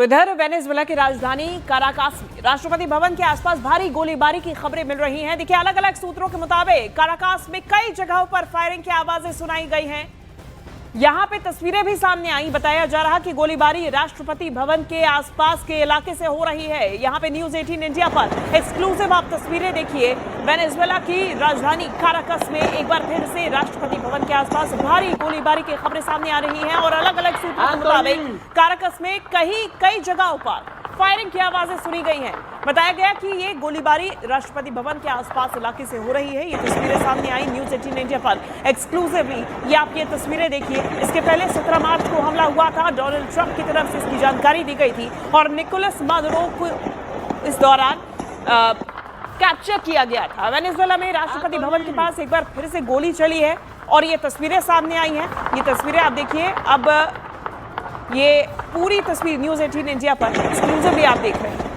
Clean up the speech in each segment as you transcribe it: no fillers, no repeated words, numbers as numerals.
तो इधर वेनेजुएला की राजधानी काराकास में राष्ट्रपति भवन के आसपास भारी गोलीबारी की खबरें मिल रही हैं। देखिए, अलग अलग सूत्रों के मुताबिक काराकास में कई जगहों पर फायरिंग की आवाजें सुनाई गई हैं। यहां पे तस्वीरें भी सामने आई। बताया जा रहा कि गोलीबारी राष्ट्रपति भवन के आसपास के इलाके से हो रही है। यहां पे न्यूज 18 इंडिया पर एक्सक्लूसिव आप तस्वीरें देखिए। वेनेजुएला की राजधानी काराकास में एक बार फिर से राष्ट्रपति भवन के आसपास भारी गोलीबारी की खबरें सामने आ रही हैं और अलग अलग सूत्रों के मुताबिक काराकास में कई जगहों पर फायरिंग की आवाजें सुनी गई हैं। बताया गया कि ये गोलीबारी राष्ट्रपति भवन के आसपास इलाके से हो रही है। ये तस्वीरें सामने आई न्यूज 18 इंडिया पर एक्सक्लूसिवली। ये आप ये तस्वीरें देखिए। इसके पहले 17 मार्च को हमला हुआ था। डोनाल्ड ट्रंप की तरफ से इसकी जानकारी दी गई थी और निकोलस मादुरो को इस दौरान कैप्चर किया गया था। वेनेजुएला में राष्ट्रपति भवन के पास एक बार फिर से गोली चली है और ये तस्वीरें सामने आई हैं। ये तस्वीरें आप देखिए। अब ये पूरी तस्वीर न्यूज 18 इंडिया पर एक्सक्लूसिवली आप देख रहे हैं।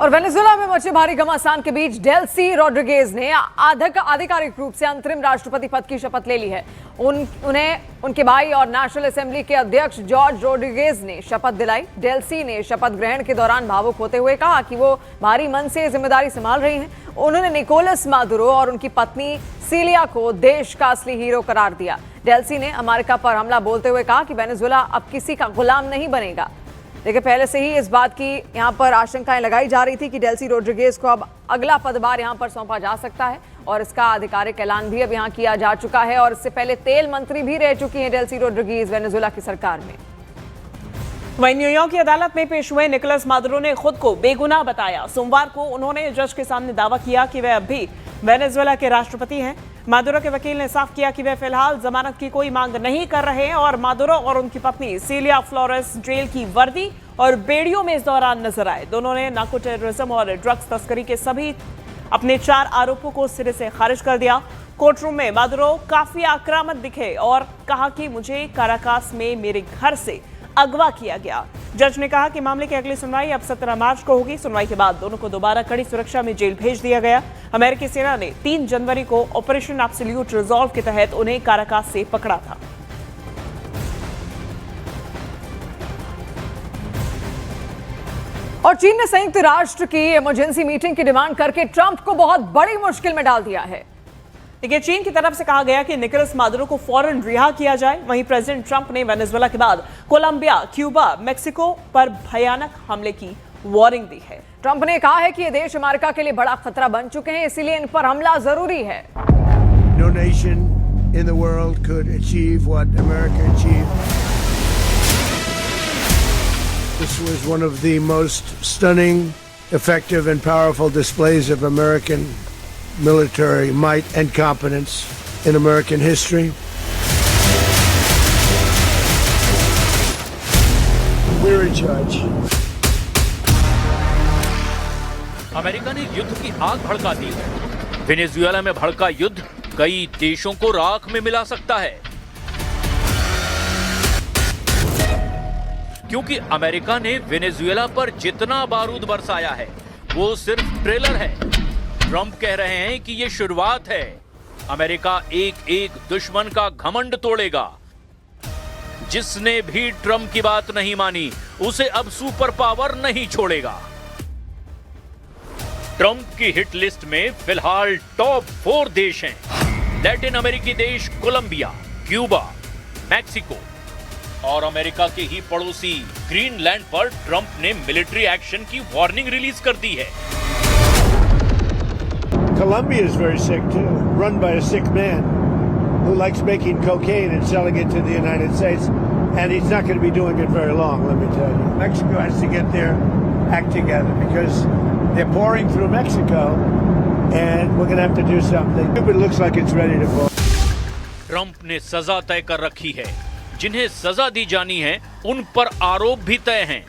और वेनेजुएला में मचे भारी घमासान के बीच डेल्सी रोड्रिगेज ने आधिकारिक रूप से अंतरिम राष्ट्रपति पद की शपथ ले ली है। उन्हें उनके भाई और नेशनल असेंबली के अध्यक्ष जॉर्ज रोड्रिगेज ने शपथ दिलाई। डेल्सी ने शपथ ग्रहण के दौरान भावुक होते हुए कहा कि वो भारी मन से जिम्मेदारी संभाल रही हैं। उन्होंने निकोलस मादुरो और उनकी पत्नी सीलिया को देश का असली हीरो करार दिया। डेल्सी ने अमेरिका पर हमला बोलते हुए कहा कि वेनेजुएला अब किसी का गुलाम नहीं बनेगा। देखिए, पहले से ही इस बात की यहां पर आशंकाएं लगाई जा रही थी कि डेल्सी रोड्रिगेज को अब अगला पदभार यहां पर सौंपा जा सकता है और इसका आधिकारिक ऐलान भी अब यहां किया जा चुका है। और इससे पहले तेल मंत्री भी रह चुकी हैं डेल्सी रोड्रिगेज वेनेजुएला की सरकार में। वहीं न्यूयॉर्क की अदालत में पेश हुए निकोलस मादुरो ने खुद को बेगुनाह बताया। सोमवार को उन्होंने जज के सामने दावा किया कि वे अब भी वेनेजुएला के राष्ट्रपति हैं। मादुरो के वकील ने साफ किया कि वे फिलहाल जमानत की कोई मांग नहीं कर रहे हैं और मादुरो और उनकी पत्नी सीलिया फ्लोरेस जेल की वर्दी और बेड़ियों में इस दौरान नजर आए। दोनों ने नार्को टेररिज्म और ड्रग्स तस्करी के सभी अपने 4 आरोपों को सिरे से खारिज कर दिया। कोर्टरूम में मादुरो काफी आक्रामक दिखे और कहा कि मुझे काराकास में मेरे घर से अगवा किया गया। जज ने कहा कि मामले की अगली सुनवाई अब 17 मार्च को होगी। सुनवाई के बाद दोनों को दोबारा कड़ी सुरक्षा में जेल भेज दिया गया। अमेरिकी सेना ने 3 जनवरी को ऑपरेशन एब्सोल्यूट रिजॉल्व के तहत उन्हें काराकास से पकड़ा था। और चीन ने संयुक्त राष्ट्र की इमरजेंसी मीटिंग की डिमांड करके ट्रंप को बहुत बड़ी मुश्किल में डाल दिया है। देखिए, चीन की तरफ से कहा गया कि निकोलस मादुरो को फौरन रिहा किया जाए। वहीं प्रेसिडेंट ट्रंप ने वेनेजुएला के बाद कोलंबिया, क्यूबा, मेक्सिको पर भयानक हमले की वार्निंग दी है। ट्रंप ने कहा है कि ये देश अमेरिका के लिए बड़ा खतरा बन चुके हैं, इसीलिए इन पर हमला जरूरी है। No nation in the world could achieve what America achieved. This was one of the most stunning, effective and powerful displays of American military might and competence in American history. We're in charge. America ने युद्ध की आग भड़का दी। Venezuela में भड़का युद्ध कई देशों को राख में मिला सकता है, क्योंकि अमेरिका ने वेनेजुएला पर जितना बारूद बरसाया है वो सिर्फ ट्रेलर है। ट्रंप कह रहे हैं कि ये शुरुआत है। अमेरिका एक एक दुश्मन का घमंड तोड़ेगा। जिसने भी ट्रंप की बात नहीं मानी उसे अब सुपर पावर नहीं छोड़ेगा। ट्रंप की हिट लिस्ट में फिलहाल टॉप 4 देश हैं। लैटिन अमेरिकी देश कोलंबिया, क्यूबा, मैक्सिको और अमेरिका के ही पड़ोसी ग्रीनलैंड पर ट्रंप ने मिलिट्री एक्शन की वार्निंग रिलीज कर दी है। Colombia is very sick too, run by a sick man who likes making cocaine and selling it to the United States, and he's not going to be doing it very long, let me tell you. Mexico has to get their act together because they're pouring through Mexico, and we're going to have to do something. It looks like it's ready to fall. Trump ने सजा तय कर रखी है। जिन्हें सजा दी जानी है उन पर आरोप भी तय हैं।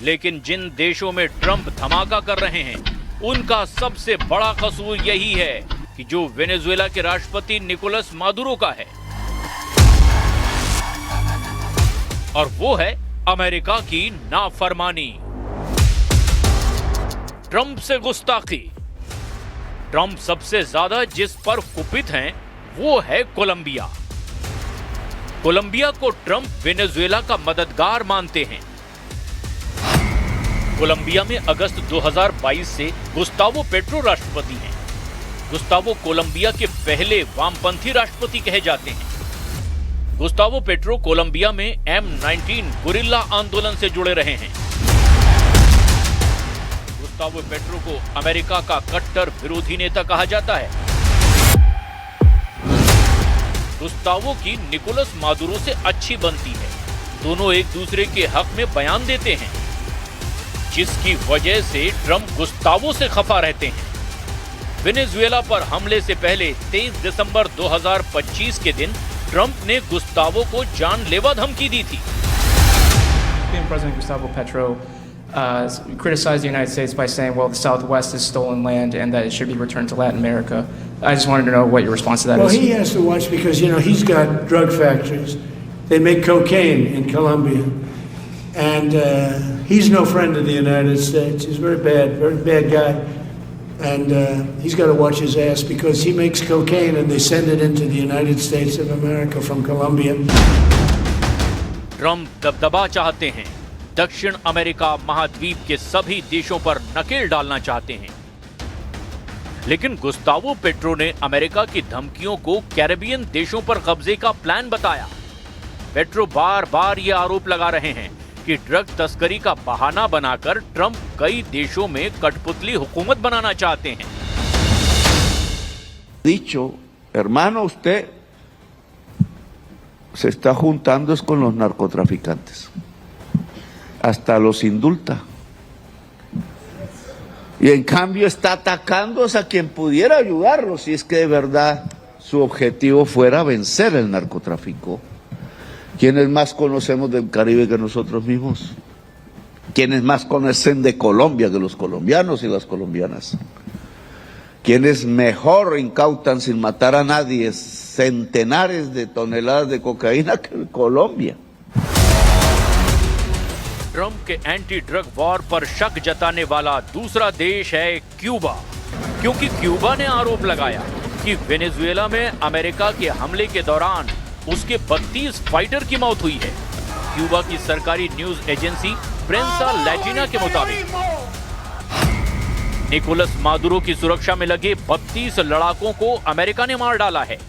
लेकिन जिन देशों में ट्रंप धमाका कर रहे हैं उनका सबसे बड़ा कसूर यही है कि जो वेनेजुएला के राष्ट्रपति निकोलस मादुरो का है, और वो है अमेरिका की नाफरमानी, ट्रंप से गुस्ताखी। ट्रंप सबसे ज्यादा जिस पर कुपित हैं वो है कोलंबिया। कोलंबिया को ट्रंप वेनेजुएला का मददगार मानते हैं। कोलंबिया में अगस्त 2022 से गुस्तावो पेट्रो राष्ट्रपति हैं। गुस्तावो कोलंबिया के पहले वामपंथी राष्ट्रपति कहे जाते हैं। गुस्तावो पेट्रो कोलंबिया में M19 गुरिल्ला आंदोलन से जुड़े रहे हैं। गुस्तावो पेट्रो को अमेरिका का कट्टर विरोधी नेता कहा जाता है। गुस्तावो की निकोलस मादुरो से अच्छी बनती है। दोनों एक दूसरे के हक में बयान देते हैं, जिसकी वजह से ट्रंप गुस्तावो से खफा रहते हैं। वेनेजुएला पर हमले से पहले 23 दिसंबर 2025 के दिन ट्रंप ने गुस्तावो को जानलेवा धमकी दी थी। President Gustavo Petro criticized the United States by saying, well, the Southwest is stolen land and that it should be returned to Latin America. I just wanted to know what your response to that is. Well, he has to watch because, he's got drug factories. They make cocaine in Colombia. And he's no friend of the United States. He's very bad guy. And he's got to watch his ass because he makes cocaine and they send it into the United States of America from Colombia. Trump दबदबा चाहते हैं। दक्षिण America महाद्वीप के सभी देशों पर नकेल डालना चाहते हैं। लेकिन गुस्तावो पेट्रो ने अमेरिका की धमकियों को कैरेबियन देशों पर कब्जे का प्लान बताया। पेट्रो बार बार ये आरोप लगा रहे हैं कि ड्रग तस्करी का बहाना बनाकर ट्रंप कई देशों में कठपुतली हुकूमत बनाना चाहते हैं। Dicho, hermano, usted se está juntando es con los narcotraficantes. Hasta los indulta. Y en cambio está atacando a quien pudiera ayudarlo si es que de verdad su objetivo fuera vencer el narcotráfico. ¿Quiénes más conocemos del Caribe que nosotros mismos? ¿Quiénes más conocen de Colombia que los colombianos y las colombianas? ¿Quiénes mejor incautan sin matar a nadie centenares de toneladas de cocaína que Colombia? Trump के anti drug war पर शक जताने वाला दूसरा देश है Cuba, क्योंकि Cuba ने आरोप लगाया कि वेनेजुएला में अमेरिका के हमले के दौरान उसके 32 फाइटर की मौत हुई है। क्यूबा की सरकारी न्यूज एजेंसी प्रेंसा लैटिना के मुताबिक निकोलस मादुरो की सुरक्षा में लगे 32 लड़ाकों को अमेरिका ने मार डाला है।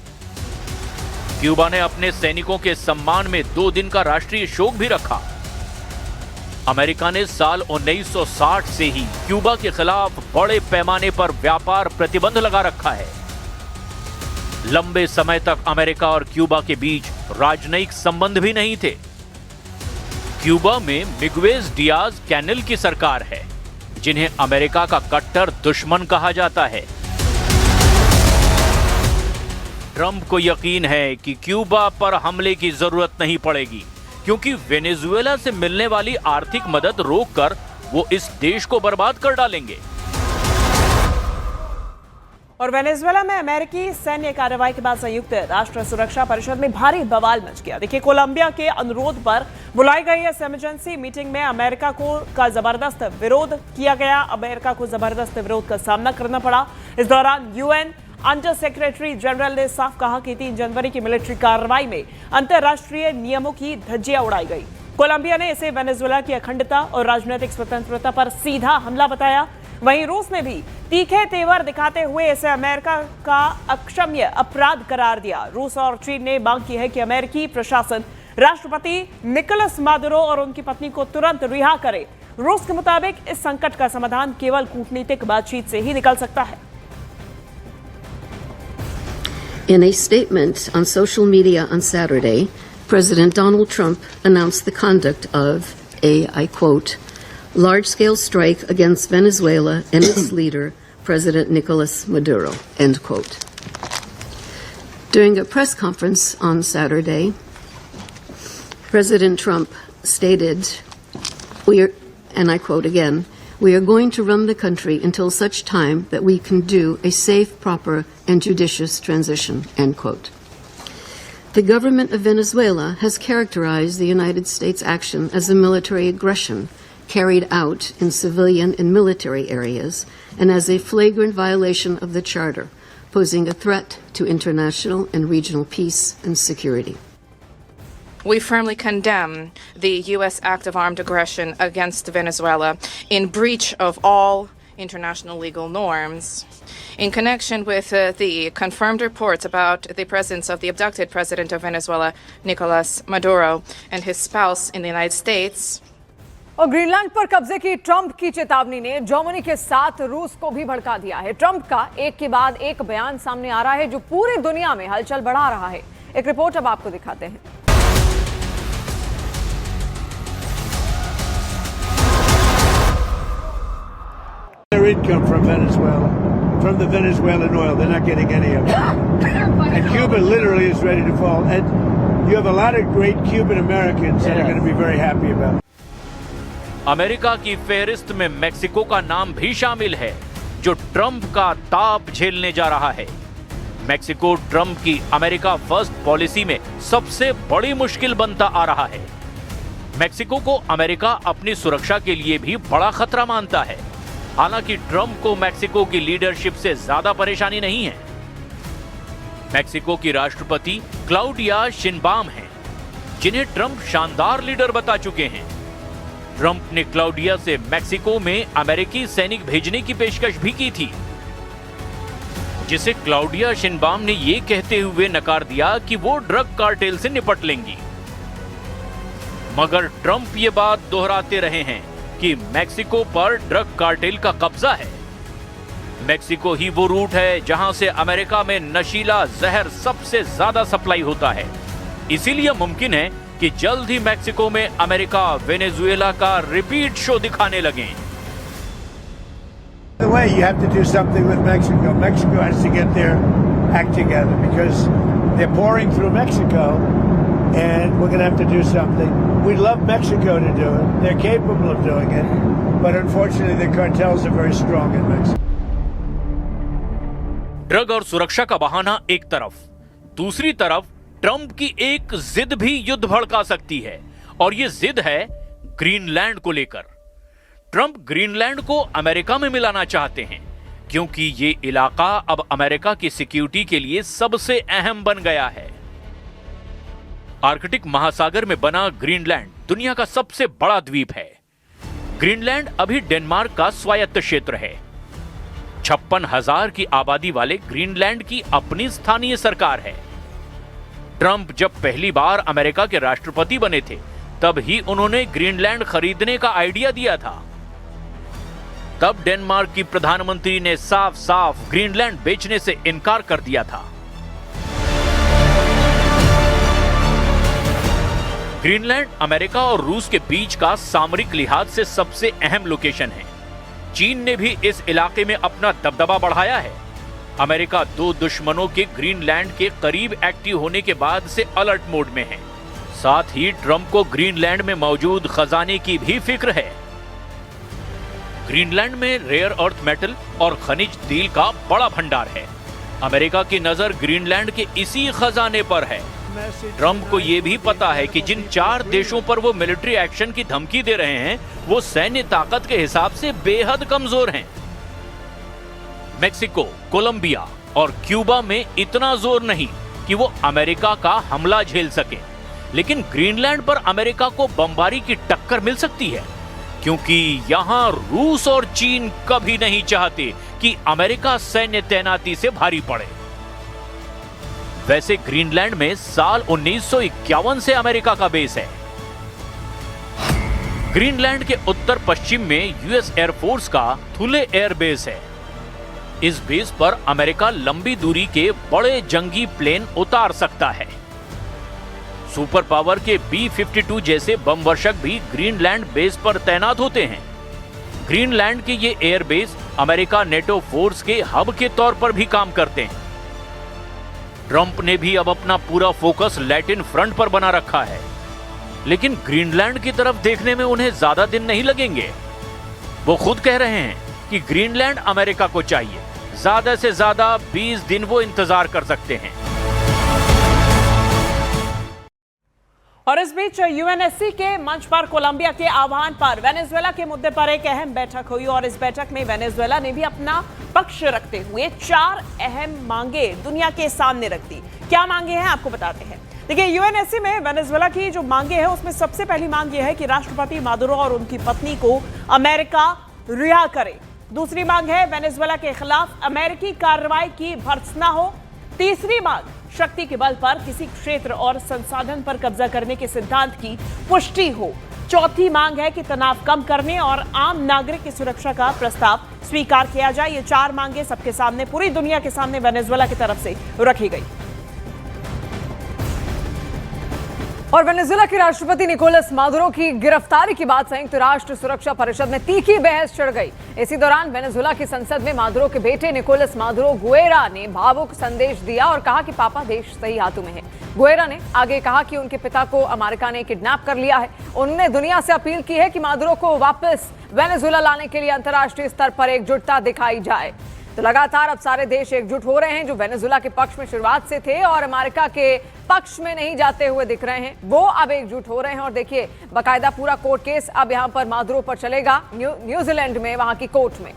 क्यूबा ने अपने सैनिकों के सम्मान में 2 दिन का राष्ट्रीय शोक भी रखा। अमेरिका ने साल 1960 से ही क्यूबा के खिलाफ बड़े पैमाने पर व्यापार प्रतिबंध लगा रखा है। लंबे समय तक अमेरिका और क्यूबा के बीच राजनयिक संबंध भी नहीं थे। क्यूबा में मिगुएज डियाज कैनेल की सरकार है, जिन्हें अमेरिका का कट्टर दुश्मन कहा जाता है। ट्रंप को यकीन है कि क्यूबा पर हमले की जरूरत नहीं पड़ेगी, क्योंकि वेनेजुएला से मिलने वाली आर्थिक मदद रोककर वो इस देश को बर्बाद कर डालेंगे। और वेनेजुएला में अमेरिकी सैन्य कार्रवाई के बाद संयुक्त राष्ट्र सुरक्षा परिषद में भारी बवाल मच गया। देखिए, कोलंबिया के अनुरोध पर बुलाई गई इस इमरजेंसी मीटिंग में अमेरिका का जबरदस्त विरोध किया गया। अमेरिका को जबरदस्त विरोध का सामना करना पड़ा। इस दौरान यूएन अंडर सेक्रेटरी जनरल ने साफ कहा कि 3 जनवरी की मिलिट्री कार्रवाई में अंतर्राष्ट्रीय नियमों की धज्जियां उड़ाई गई। कोलंबिया ने इसे वेनेजुएला की अखंडता और राजनीतिक स्वतंत्रता पर सीधा हमला बताया। वहीं रूस ने भी तीखे तेवर दिखाते हुए इसे अमेरिका का अक्षम्य अपराध करार दिया। रूस और चीन ने मांग की है कि अमेरिकी प्रशासन राष्ट्रपति निकोलस मादुरो और उनकी पत्नी को तुरंत रिहा करे। रूस के मुताबिक इस संकट का समाधान केवल कूटनीतिक बातचीत से ही निकल सकता है। In a statement on social media on Saturday, President Donald Trump announced the conduct of a, I quote, large-scale strike against Venezuela and its leader, President Nicolas Maduro, end quote. During a press conference on Saturday, President Trump stated, and I quote again, "We are going to run the country until such time that we can do a safe, proper, and judicious transition," end quote. The government of Venezuela has characterized the United States' action as a military aggression carried out in civilian and military areas and as a flagrant violation of the Charter, posing a threat to international and regional peace and security. We firmly condemn the U.S. act of armed aggression against Venezuela in breach of all international legal norms. In connection with the confirmed reports about the presence of the abducted president of Venezuela, Nicolas Maduro, and his spouse in the United States, और Greenland पर कब्जे की Trump की चेतावनी ने Germany के साथ रूस को भी भड़का दिया है। ट्रंप का एक के बाद एक बयान सामने आ रहा है जो पूरी दुनिया में हलचल बढ़ा रहा है। एक रिपोर्ट अब आपको दिखाते हैं। Their income from Venezuela, from the Venezuelan oil, they're not getting any of it. And Cuba literally is ready to fall. And you have a lot of great Cuban Americans that are going to be very happy about it. America की फेहरिस्त में Mexico का नाम भी शामिल है, जो Trump का ताप झेलने जा रहा है। मेक्सिको ट्रंप की अमेरिका फर्स्ट पॉलिसी में सबसे बड़ी मुश्किल बनता आ रहा है। मेक्सिको को अमेरिका अपनी सुरक्षा के लिए भी बड़ा खतरा मानता है। हालांकि ट्रंप को मेक्सिको की लीडरशिप से ज्यादा परेशानी नहीं है। मेक्सिको की राष्ट्रपति क्लाउडिया शिनबाम हैं, जिन्हें ट्रंप शानदार लीडर बता चुके हैं। ट्रंप ने क्लाउडिया से मेक्सिको में अमेरिकी सैनिक भेजने की पेशकश भी की थी, जिसे क्लाउडिया शिनबाम ने यह कहते हुए नकार दिया कि वो ड्रग कार्टेल से निपट लेंगी। मगर ट्रंप ये बात दोहराते रहे हैं कि मेक्सिको पर ड्रग कार्टेल का कब्जा है। मेक्सिको ही वो रूट है जहां से अमेरिका में नशीला जहर सबसे ज्यादा सप्लाई होता है। इसीलिए मुमकिन है कि जल्द ही मेक्सिको में अमेरिका वेनेजुएला का रिपीट शो दिखाने लगे। By the way, you have to do something with Mexico. Mexico has to get their act together because they're pouring through Mexico, and we're going to have to do something. We'd love Mexico to do it. They're capable of doing it, but unfortunately the cartels are very strong in Mexico. Drug और सुरक्षा का बहाना एक तरफ, दूसरी तरफ Trump की एक जिद भी युद्ध भड़का सकती है, और ये जिद है ग्रीनलैंड को लेकर। ट्रंप ग्रीनलैंड को अमेरिका में मिलाना चाहते हैं क्योंकि ये इलाका अब अमेरिका की सिक्योरिटी के लिए सबसे अहम बन गया है। आर्कटिक महासागर में बना ग्रीनलैंड दुनिया का सबसे बड़ा द्वीप है। ग्रीनलैंड अभी डेनमार्क का स्वायत्त क्षेत्र है। 56,000 की आबादी वाले ग्रीनलैंड की अपनी स्थानीय सरकार है। ट्रंप जब पहली बार अमेरिका के राष्ट्रपति बने थे, तब ही उन्होंने ग्रीनलैंड खरीदने का आइडिया दिया था। तब डेनमार्क की प्रधानमंत्री ने साफ साफ ग्रीनलैंड बेचने से इनकार कर दिया था। ग्रीनलैंड अमेरिका और रूस के बीच का सामरिक लिहाज से सबसे अहम लोकेशन है। चीन ने भी इस इलाके में अपना दबदबा बढ़ाया है। अमेरिका दो दुश्मनों के ग्रीनलैंड के करीब एक्टिव होने के बाद से अलर्ट मोड में है। साथ ही ट्रंप को ग्रीनलैंड में मौजूद खजाने की भी फिक्र है। ग्रीनलैंड में रेयर अर्थ मेटल और खनिज तेल का बड़ा भंडार है। अमेरिका की नजर ग्रीनलैंड के इसी खजाने पर है। ट्रंप को यह भी पता है कि जिन 4 देशों पर वो मिलिट्री एक्शन की धमकी दे रहे हैं, वो सैन्य ताकत के हिसाब से बेहद कमजोर हैं। मेक्सिको, कोलंबिया और क्यूबा में इतना जोर नहीं कि वो अमेरिका का हमला झेल सके, लेकिन ग्रीनलैंड पर अमेरिका को बमबारी की टक्कर मिल सकती है, क्योंकि यहां रूस और चीन कभी नहीं चाहते कि अमेरिका सैन्य तैनाती से भारी पड़े। वैसे ग्रीनलैंड में साल 1951 से अमेरिका का बेस है। ग्रीनलैंड के उत्तर पश्चिम में यूएस एयरफोर्स का थुले एयर बेस है। इस बेस पर अमेरिका लंबी दूरी के बड़े जंगी प्लेन उतार सकता है। सुपर पावर के B-52 जैसे बम वर्षक भी ग्रीनलैंड बेस पर तैनात होते हैं। ग्रीनलैंड के ये air base America NATO force के हब के तौर पर भी काम करते हैं। ट्रंप ने भी अब अपना पूरा फोकस लैटिन फ्रंट पर बना रखा है, लेकिन ग्रीनलैंड की तरफ देखने में उन्हें ज्यादा दिन नहीं लगेंगे। वो खुद कह रहे हैं कि ग्रीनलैंड अमेरिका को चाहिए, ज्यादा से ज्यादा 20 दिन वो इंतजार कर सकते हैं। और इस बीच यूएनएससी के मंच पर कोलंबिया के आह्वान पर वेनेजुएला के मुद्दे पर एक अहम बैठक हुई, और इस बैठक में वेनेजुएला ने भी अपना पक्ष रखते हुए 4 अहम मांगे दुनिया के सामने रख दी। क्या मांगे हैं आपको बताते हैं। देखिए, यूएनएससी में वेनेजुएला की जो मांगे हैं उसमें सबसे पहली मांग यह है कि राष्ट्रपति मादुरो और उनकी पत्नी को अमेरिका रिहा करे। दूसरी मांग है वेनेजुएला के खिलाफ अमेरिकी कार्रवाई की भर्त्सना हो। तीसरी मांग शक्ति के बल पर किसी क्षेत्र और संसाधन पर कब्जा करने के सिद्धांत की पुष्टि हो। चौथी मांग है कि तनाव कम करने और आम नागरिक की सुरक्षा का प्रस्ताव स्वीकार किया जाए। ये 4 मांगे सबके सामने, पूरी दुनिया के सामने वेनेजुएला की तरफ से रखी गई। और वेनेजुएला के राष्ट्रपति निकोलस मादुरो की गिरफ्तारी के बाद संयुक्त राष्ट्र सुरक्षा परिषद में तीखी बहस छिड़ गई। इसी दौरान वेनेजुएला की संसद में मादुरो के बेटे निकोलस मादुरो गुएरा ने भावुक संदेश दिया और कहा कि पापा देश सही हाथों में है। गुएरा ने आगे कहा कि उनके पिता को अमेरिका ने किडनैप कर लिया है। उन्होंने दुनिया से अपील की है कि मादुरो को वापस वेनेजुएला लाने के लिए अंतर्राष्ट्रीय स्तर पर एकजुटता दिखाई जाए। तो लगातार अब सारे देश एकजुट हो रहे हैं। जो वेनेजुएला के पक्ष में शुरुआत से थे और अमेरिका के पक्ष में नहीं जाते हुए दिख रहे हैं, वो अब एकजुट हो रहे हैं। और देखिए, बाकायदा पूरा कोर्ट केस अब यहां पर मादुरो पर चलेगा न्यूजीलैंड में, वहां की कोर्ट में।